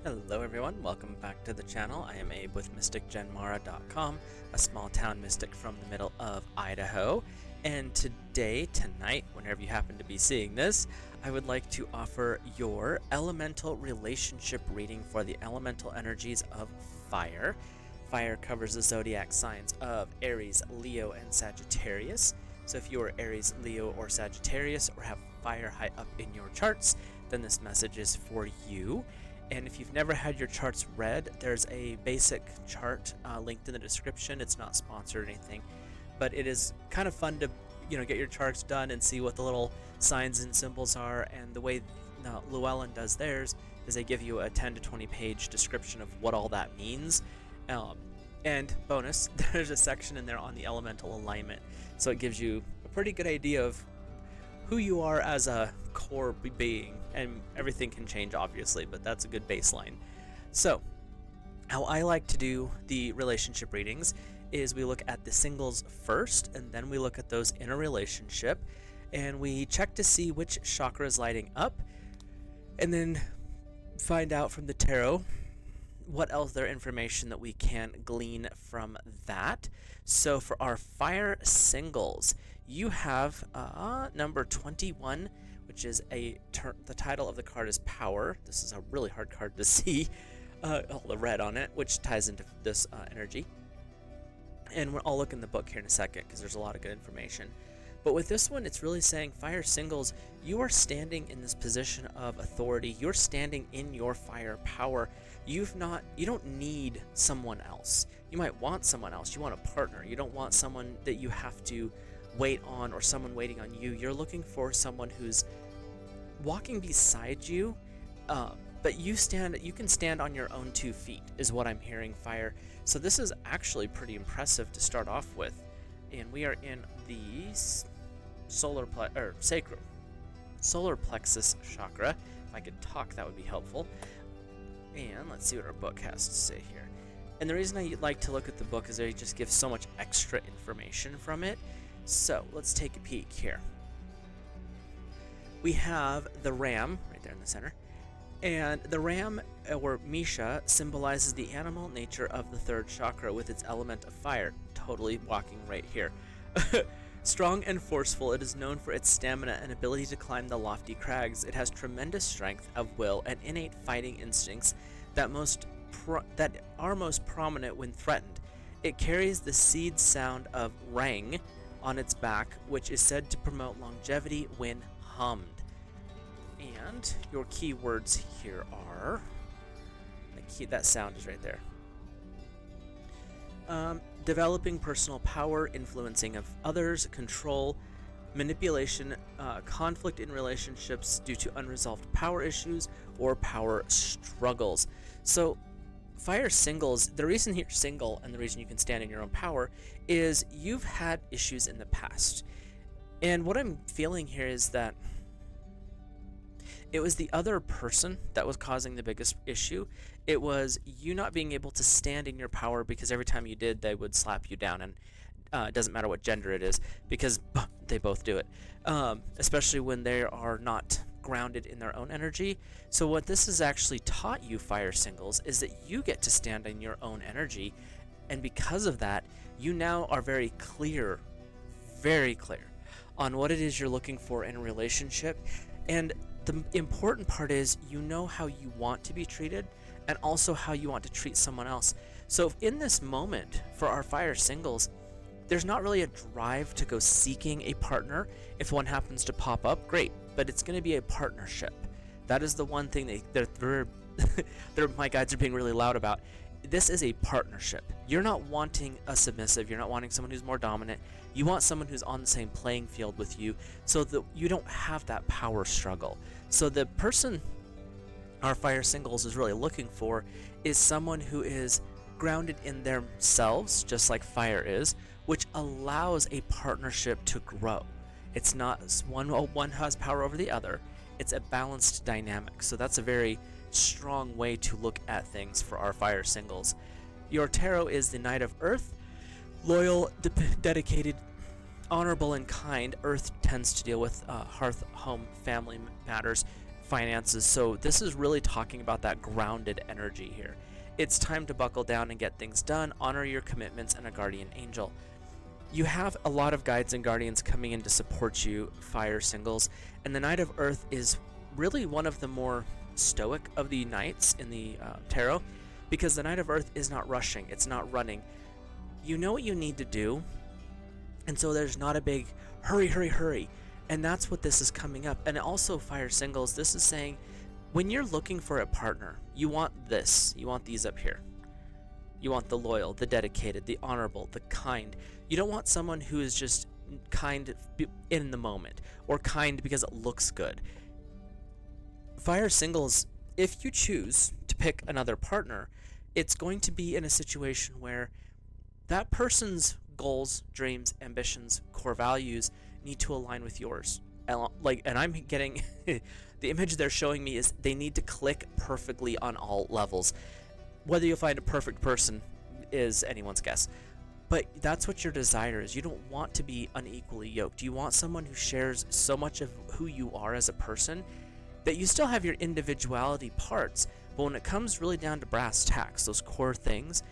Hello everyone, welcome back to the channel. I am Abe with MysticGenMara.com, a small town mystic from the middle of Idaho. And tonight, whenever you happen to be seeing this, I would like to offer your elemental relationship reading for the elemental energies of fire. Fire covers the zodiac signs of Aries, Leo, and Sagittarius. So if you are Aries, Leo, or Sagittarius, or have fire high up in your charts, then this message is for you. And if you've never had your charts read, there's a basic chart linked in the description. It's not sponsored or anything, but it is kind of fun to get your charts done and see what the little signs and symbols are. And the way Llewellyn does theirs is they give you a 10 to 20 page description of what all that means. And bonus, there's a section in there on the elemental alignment, so it gives you a pretty good idea of who you are as a core being, and everything can change obviously, but that's a good baseline. So how I like to do the relationship readings is we look at the singles first, and then we look at those in a relationship, and we check to see which chakra is lighting up, and then find out from the tarot what else there information that we can glean from that. So for our fire singles, you have number 21, which is the title of the card is Power. This is a really hard card to see, all the red on it, which ties into this energy. And I'll look in the book here in a second because there's a lot of good information. But with this one, it's really saying fire singles, you are standing in this position of authority. You're standing in your fire power. You don't need someone else. You might want someone else. You want a partner. You don't want someone that you have to wait on or someone waiting on you. You're looking for someone who's walking beside you, but you can stand on your own 2 feet is what I'm hearing, fire. So this is actually pretty impressive to start off with. And we are in the solar plexus chakra. If I could talk, that would be helpful. And let's see what our book has to say here. And the reason I like to look at the book is they just give so much extra information from it. So let's take a peek here. We have the ram right there in the center. And the ram, or Misha, symbolizes the animal nature of the third chakra with its element of fire. Totally walking right here. Strong and forceful, it is known for its stamina and ability to climb the lofty crags. It has tremendous strength of will and innate fighting instincts that are most prominent when threatened. It carries the seed sound of rang on its back, which is said to promote longevity when hummed. And your keywords here are that sound is right there. Developing personal power, influencing of others, control, manipulation, conflict in relationships due to unresolved power issues or power struggles. So fire singles, the reason you're single and the reason you can stand in your own power is you've had issues in the past. And what I'm feeling here is that it was the other person that was causing the biggest issue. It was you not being able to stand in your power because every time you did, they would slap you down. And it doesn't matter what gender it is because they both do it, especially when they are not grounded in their own energy. So what this has actually taught you, fire singles, is that you get to stand in your own energy. And because of that, you now are very clear on what it is you're looking for in a relationship. And the important part is you know how you want to be treated and also how you want to treat someone else. So in this moment for our fire singles, there's not really a drive to go seeking a partner. If one happens to pop up, great, but it's going to be a partnership. That is the one thing my guides are being really loud about. This is a partnership. You're not wanting a submissive. You're not wanting someone who's more dominant. You want someone who's on the same playing field with you so that you don't have that power struggle. So the person our fire singles is really looking for is someone who is grounded in themselves, just like fire is, which allows a partnership to grow. It's not one has power over the other. It's a balanced dynamic. So that's a very strong way to look at things for our fire singles. Your tarot is the Knight of Earth. Loyal, dedicated, honorable, and kind. Earth tends to deal with hearth, home, family matters. finances. So this is really talking about that grounded energy here. It's time to buckle down and get things done, honor your commitments, and a guardian angel. You have a lot of guides and guardians coming in to support you, fire singles, and the Knight of Earth is really one of the more stoic of the knights in the tarot, because the Knight of Earth is not rushing, it's not running. You know what you need to do, and so there's not a big hurry, hurry, hurry. And that's what this is coming up. And also, fire singles, this is saying when you're looking for a partner, you want this. You want these up here. You want the loyal, the dedicated, the honorable, the kind. You don't want someone who is just kind in the moment or kind because it looks good. Fire singles, if you choose to pick another partner, it's going to be in a situation where that person's goals, dreams, ambitions, core values need to align with yours. And I'm getting the image they're showing me is they need to click perfectly on all levels. Whether you'll find a perfect person is anyone's guess. But that's what your desire is. You don't want to be unequally yoked. You want someone who shares so much of who you are as a person that you still have your individuality parts, but when it comes really down to brass tacks, those core things,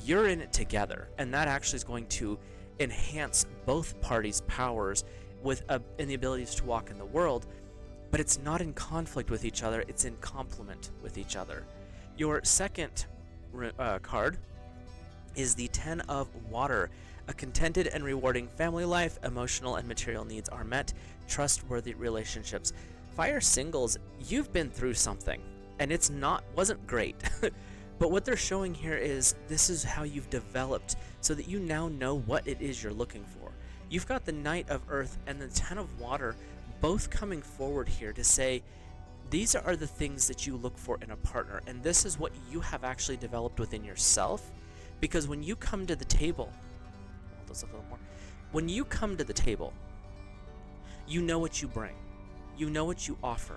you're in it together, and that actually is going to enhance both parties' powers in the abilities to walk in the world, but it's not in conflict with each other, it's in complement with each other. Your second card is the Ten of Water. A contented and rewarding family life, emotional and material needs are met, trustworthy relationships. Fire singles, you've been through something, and wasn't great. But what they're showing here is this is how you've developed so that you now know what it is you're looking for. You've got the Knight of Earth and the Ten of Water both coming forward here to say these are the things that you look for in a partner, and this is what you have actually developed within yourself. Because when you come to the table, when you come to the table, you know what you bring, you know what you offer.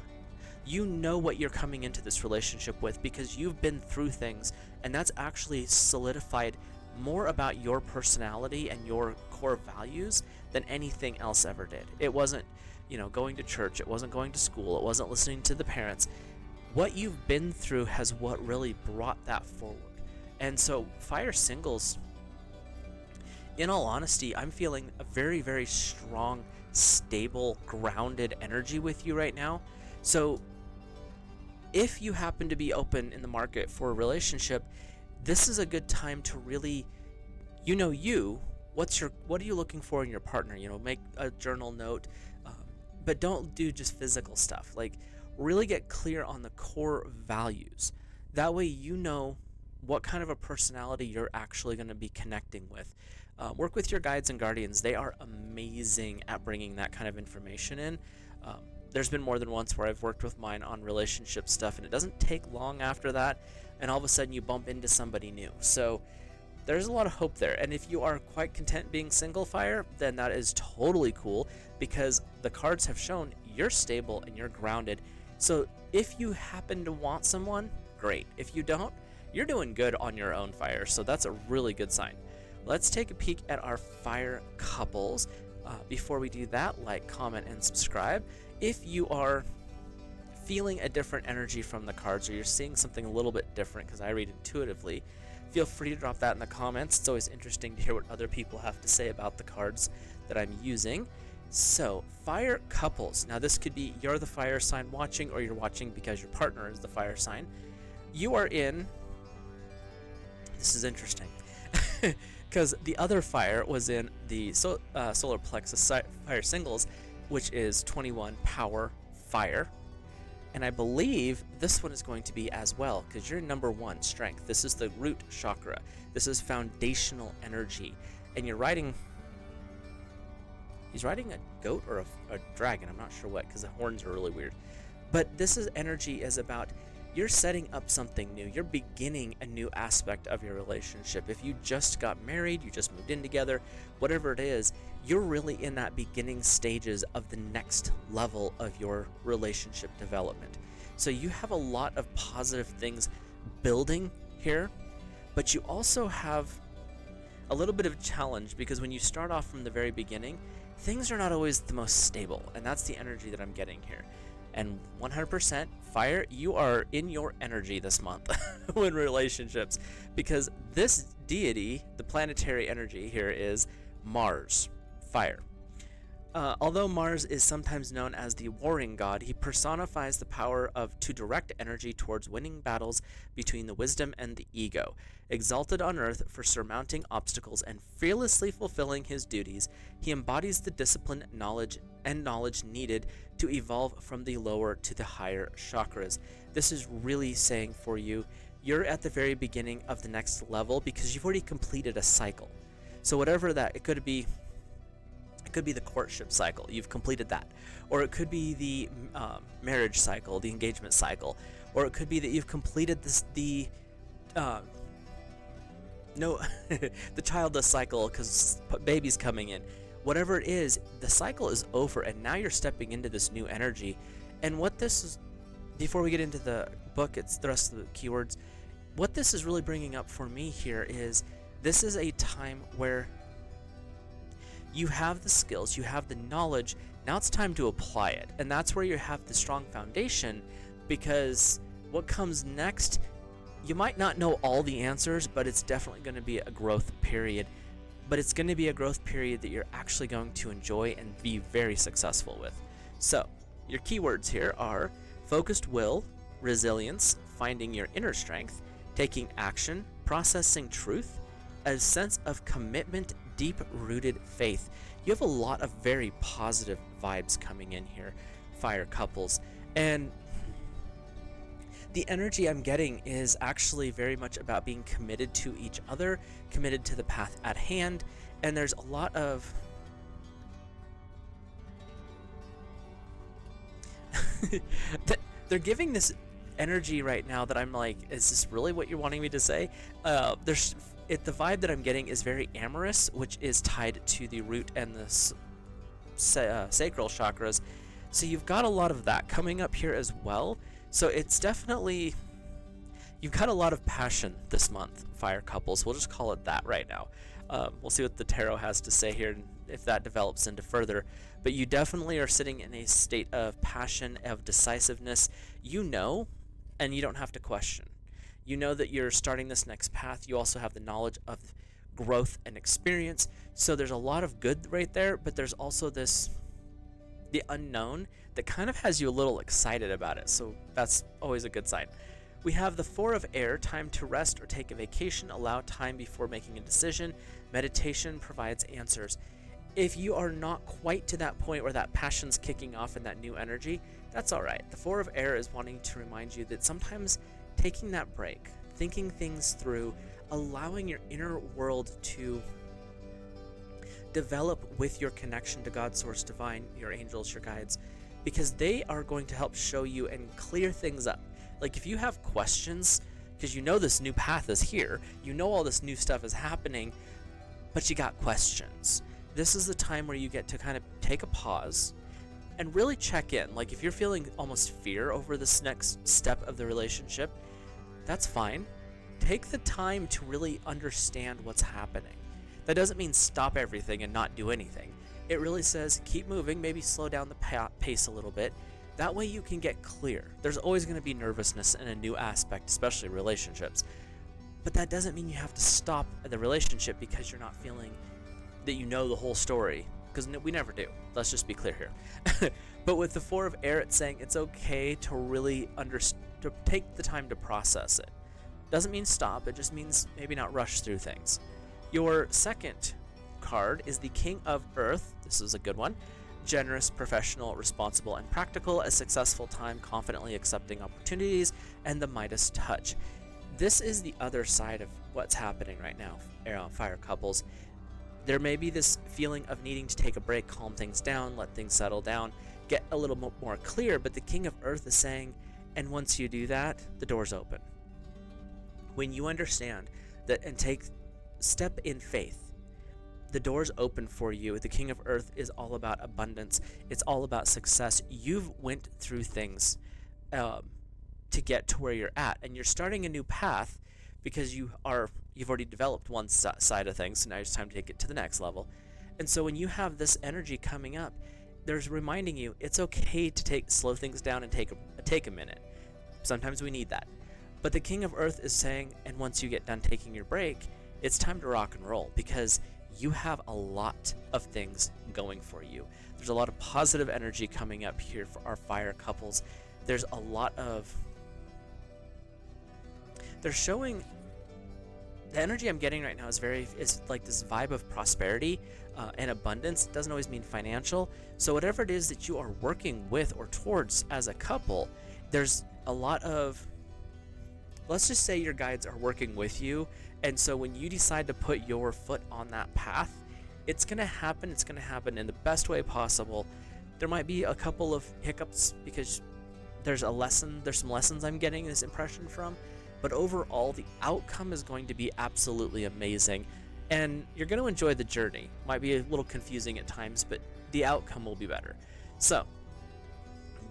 You know what you're coming into this relationship with because you've been through things, and that's actually solidified more about your personality and your core values than anything else ever did. It wasn't, going to church, it wasn't going to school, it wasn't listening to the parents. What you've been through has what really brought that forward. And so fire singles, in all honesty, I'm feeling a very, very strong, stable, grounded energy with you right now. So if you happen to be open in the market for a relationship, this is a good time to really, what are you looking for in your partner? Make a journal note, but don't do just physical stuff. Like, really get clear on the core values. That way you know what kind of a personality you're actually going to be connecting with. Work with your guides and guardians. They are amazing at bringing that kind of information in. There's been more than once where I've worked with mine on relationship stuff, and it doesn't take long after that, and all of a sudden you bump into somebody new. So there's a lot of hope there. And if you are quite content being single, fire, then that is totally cool, because the cards have shown you're stable and you're grounded. So if you happen to want someone, great. If you don't, you're doing good on your own, fire. So that's a really good sign. Let's take a peek at our fire couples. Before we do that, like, comment, and subscribe. If you are feeling a different energy from the cards, or you're seeing something a little bit different, because I read intuitively, feel free to drop that in the comments. It's always interesting to hear what other people have to say about the cards that I'm using. So, fire couples. Now, this could be you're the fire sign watching, or you're watching because your partner is the fire sign. You are in... This is interesting. Because the other fire was in the solar plexus fire singles, which is 21 power fire. And I believe this one is going to be as well, because you're number 1, strength. This is the root chakra. This is foundational energy. And you're riding... He's riding a goat or a dragon. I'm not sure what, because the horns are really weird. But this energy is about... You're setting up something new. You're beginning a new aspect of your relationship. If you just got married, you just moved in together, whatever it is, you're really in that beginning stages of the next level of your relationship development. So you have a lot of positive things building here, but you also have a little bit of a challenge, because when you start off from the very beginning, things are not always the most stable, and that's the energy that I'm getting here. And 100% fire, you are in your energy this month when relationships, because this deity, the planetary energy here, is Mars, fire. Although Mars is sometimes known as the warring god, he personifies the power of to direct energy towards winning battles between the wisdom and the ego. Exalted on earth for surmounting obstacles and fearlessly fulfilling his duties, he embodies the discipline, knowledge needed to evolve from the lower to the higher chakras. This is really saying for you, you're at the very beginning of the next level because you've already completed a cycle. So whatever that, it could be the courtship cycle, you've completed that, or it could be the marriage cycle, the engagement cycle, or it could be that you've completed the childless cycle because baby's coming in. Whatever it is, the cycle is over, and now you're stepping into this new energy. And what this is, before we get into the book, it's the rest of the keywords. What this is really bringing up for me here is this is a time where you have the skills, you have the knowledge, now it's time to apply it. And that's where you have the strong foundation, because what comes next, you might not know all the answers, but it's definitely going to be a growth period. But it's going to be a growth period that you're actually going to enjoy and be very successful with. So, your keywords here are focused will, resilience, finding your inner strength, taking action, processing truth, a sense of commitment, deep-rooted faith. You have a lot of very positive vibes coming in here, fire couples. And the energy I'm getting is actually very much about being committed to each other, committed to the path at hand, and there's a lot of they're giving this energy right now that I'm like, is this really what you're wanting me to say? The vibe that I'm getting is very amorous, which is tied to the root and the sacral chakras. So you've got a lot of that coming up here as well. So it's definitely, you've got a lot of passion this month, fire couples. We'll just call it that right now. We'll see what the tarot has to say here and if that develops into further. But you definitely are sitting in a state of passion, of decisiveness. You know, and you don't have to question. You know that you're starting this next path. You also have the knowledge of growth and experience. So there's a lot of good right there, but there's also the unknown that kind of has you a little excited about it. So that's always a good sign. We have the Four of Air, time to rest or take a vacation, allow time before making a decision. Meditation provides answers. If you are not quite to that point where that passion's kicking off and that new energy, that's all right. The Four of Air is wanting to remind you that sometimes taking that break, thinking things through, allowing your inner world to develop with your connection to God, Source Divine, your angels, your guides, because they are going to help show you and clear things up. Like if you have questions, because you know this new path is here, you know all this new stuff is happening, but you got questions. This is the time where you get to kind of take a pause and really check in. Like if you're feeling almost fear over this next step of the relationship, that's fine. Take the time to really understand what's happening. That doesn't mean stop everything and not do anything. It really says keep moving, maybe slow down the pace a little bit. That way you can get clear. There's always going to be nervousness in a new aspect, especially relationships. But that doesn't mean you have to stop the relationship because you're not feeling that you know the whole story, because we never do. Let's just be clear here. But with the Four of Air, it's saying it's okay to really to take the time to process it. Doesn't mean stop, it just means maybe not rush through things. Your second card is the King of Earth. This is a good one. Generous, professional, responsible, and practical. A successful time, confidently accepting opportunities, and the Midas touch. This is the other side of what's happening right now, fire couples. There may be this feeling of needing to take a break, calm things down, let things settle down, get a little more clear, but the King of Earth is saying, and once you do that, the door's open. When you understand that and step in faith, the door's open for you. The King of Earth is all about abundance. It's all about success. You've went through things to get to where you're at, and you're starting a new path because you've already developed one side of things, so now it's time to take it to the next level. And so when you have this energy coming up, there's reminding you it's okay to slow things down and take a minute. Sometimes we need that. But the King of Earth is saying, and once you get done taking your break, it's time to rock and roll, because you have a lot of things going for you. There's a lot of positive energy coming up here for our fire couples. There's a lot of... They're showing... The energy I'm getting right now is like this vibe of prosperity and abundance. It doesn't always mean financial. So whatever it is that you are working with or towards as a couple, there's a lot of... Let's just say your guides are working with you, and so when you decide to put your foot on that path, it's going to happen. It's going to happen in the best way possible. There might be a couple of hiccups because there's some lessons I'm getting this impression from, but overall the outcome is going to be absolutely amazing, and you're going to enjoy the journey. Might be a little confusing at times, but the outcome will be better. So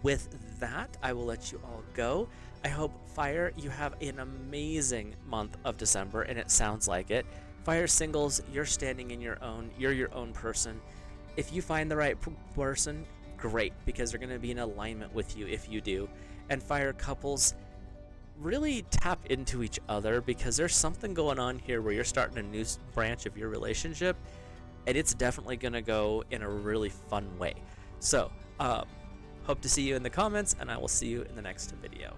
with that, I will let you all go. I hope, Fire, you have an amazing month of December, and it sounds like it. Fire singles, you're standing in your own. You're your own person. If you find the right person, great, because they're going to be in alignment with you if you do. And Fire couples, really tap into each other, because there's something going on here where you're starting a new branch of your relationship, and it's definitely going to go in a really fun way. So, hope to see you in the comments, and I will see you in the next video.